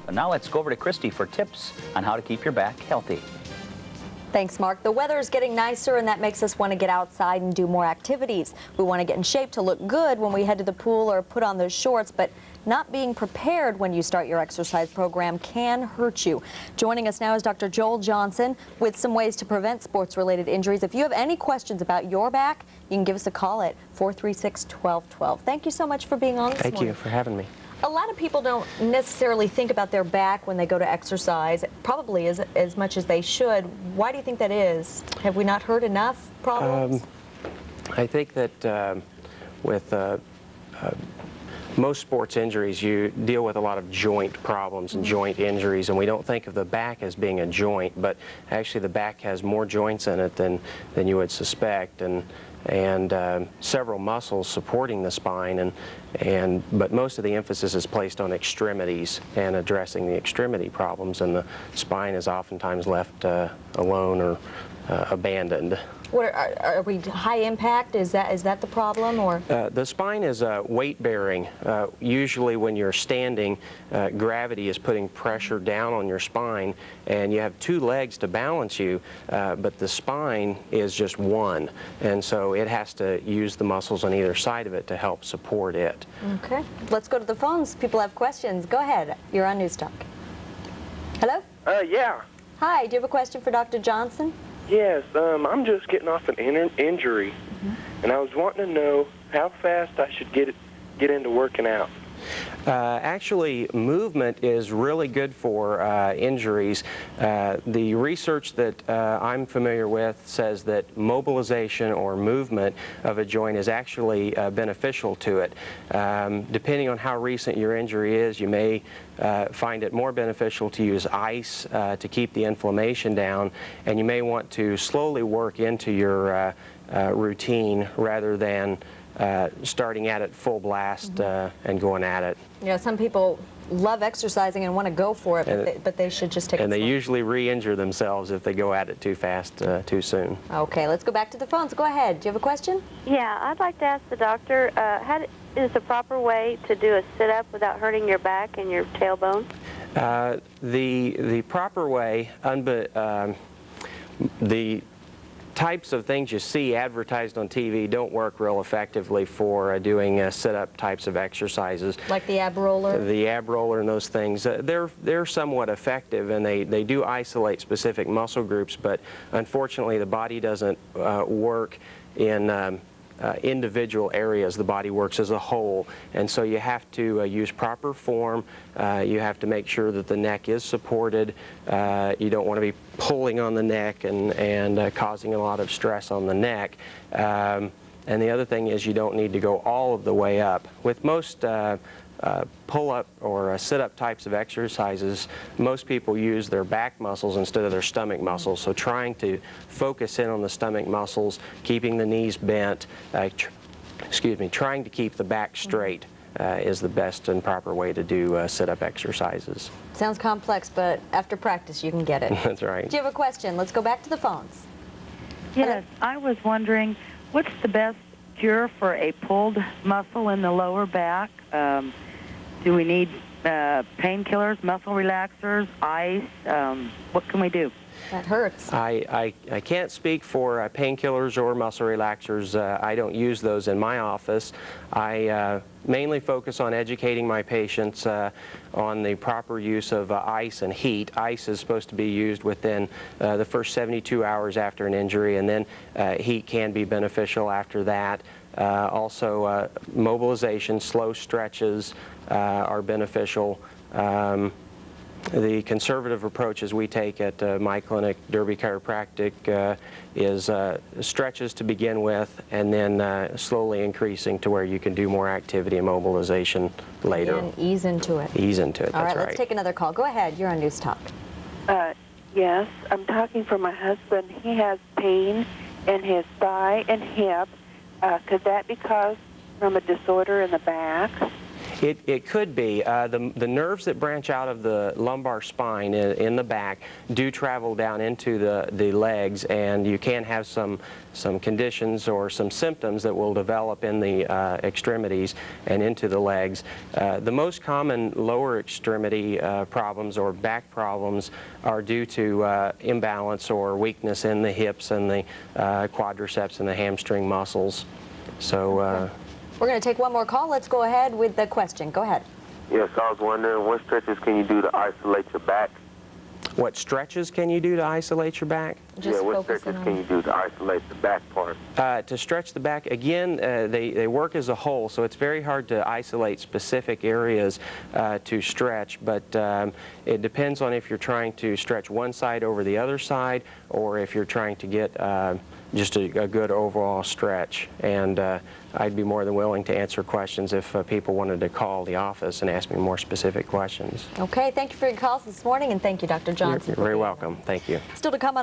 But now let's go over to Christy for tips on how to keep your back healthy. Thanks, Mark. The weather is getting nicer, and that makes us want to get outside and do more activities. We want to get in shape to look good when we head to the pool or put on those shorts, but not being prepared when you start your exercise program can hurt you. Joining us now is Dr. Joel Johnson with some ways to prevent sports-related injuries. If you have any questions about your back, you can give us a call at 436-1212. Thank you so much for being on this morning. Thank you for having me. A lot of people don't necessarily think about their back when they go to exercise, probably as much as they should. Why do you think that is? Have we not heard enough problems? I think that with most sports injuries, you deal with a lot of joint problems and joint injuries, and we don't think of the back as being a joint, but actually the back has more joints in it than you would suspect, and several muscles supporting the spine, but most of the emphasis is placed on extremities and addressing the extremity problems, and the spine is oftentimes left alone or abandoned. Are we high impact? Is that the problem, or? The spine is weight bearing. Usually when you're standing, gravity is putting pressure down on your spine, and you have two legs to balance you, but the spine is just one, and so it has to use the muscles on either side of it to help support it. Okay, let's go to the phones. People have questions. Go ahead. You're on News Talk. Hello? Yeah. Hi, do you have a question for Dr. Johnson? Yes, I'm just getting off an injury, and I was wanting to know how fast I should get into working out. Actually, movement is really good for injuries. The research that I'm familiar with says that mobilization or movement of a joint is actually beneficial to it. Depending on how recent your injury is, you may find it more beneficial to use ice to keep the inflammation down, and you may want to slowly work into your routine rather than starting at it full blast and going at it. Yeah, some people love exercising and want to go for it, but they should just take it slow. And they usually re-injure themselves if they go at it too fast, too soon. Okay, let's go back to the phones. Go ahead. Do you have a question? Yeah, I'd like to ask the doctor, how is the proper way to do a sit-up without hurting your back and your tailbone? The proper way, the types of things you see advertised on TV don't work real effectively for doing sit-up types of exercises. Like the ab roller? The ab roller and those things. They're somewhat effective, and they do isolate specific muscle groups, but unfortunately the body doesn't work in individual areas. The body works as a whole, and so you have to use proper form. You have to make sure that the neck is supported. You don't want to be pulling on the neck and causing a lot of stress on the neck. And the other thing is you don't need to go all of the way up. With most pull-up or sit-up types of exercises, most people use their back muscles instead of their stomach muscles. So trying to focus in on the stomach muscles, keeping the knees bent, trying to keep the back straight is the best and proper way to do sit-up exercises. Sounds complex, but after practice you can get it. That's right. Do you have a question? Let's go back to the phones. Yes, I was wondering, what's the best cure for a pulled muscle in the lower back? Do we need painkillers, muscle relaxers, ice? What can we do? That hurts. I can't speak for painkillers or muscle relaxers. I don't use those in my office. I mainly focus on educating my patients on the proper use of ice and heat. Ice is supposed to be used within the first 72 hours after an injury, and then heat can be beneficial after that. Also, mobilization, slow stretches are beneficial. The conservative approaches we take at my clinic, Derby Chiropractic, is stretches to begin with, and then slowly increasing to where you can do more activity and mobilization later. And ease into it. Ease into it, that's right. All right, let's take another call. Go ahead, you're on News Talk. Yes, I'm talking for my husband. He has pain in his thigh and hip. Could that be caused from a disorder in the back? It could be. The nerves that branch out of the lumbar spine in the back do travel down into the legs, and you can have some conditions or some symptoms that will develop in the extremities and into the legs. The most common lower extremity problems or back problems are due to imbalance or weakness in the hips and the quadriceps and the hamstring muscles. So. We're going to take one more call. Let's go ahead with the question. Go ahead. Yes, I was wondering what stretches can you do to isolate your back? What stretches can you do to isolate your back? Just what stretches can you do to isolate the back part? To stretch the back, again, they work as a whole, so it's very hard to isolate specific areas to stretch, but it depends on if you're trying to stretch one side over the other side or if you're trying to get just a good overall stretch. And I'd be more than willing to answer questions if people wanted to call the office and ask me more specific questions. Okay, thank you for your calls this morning, and thank you, Dr. Johnson. You're very welcome. Thank you. Still to come on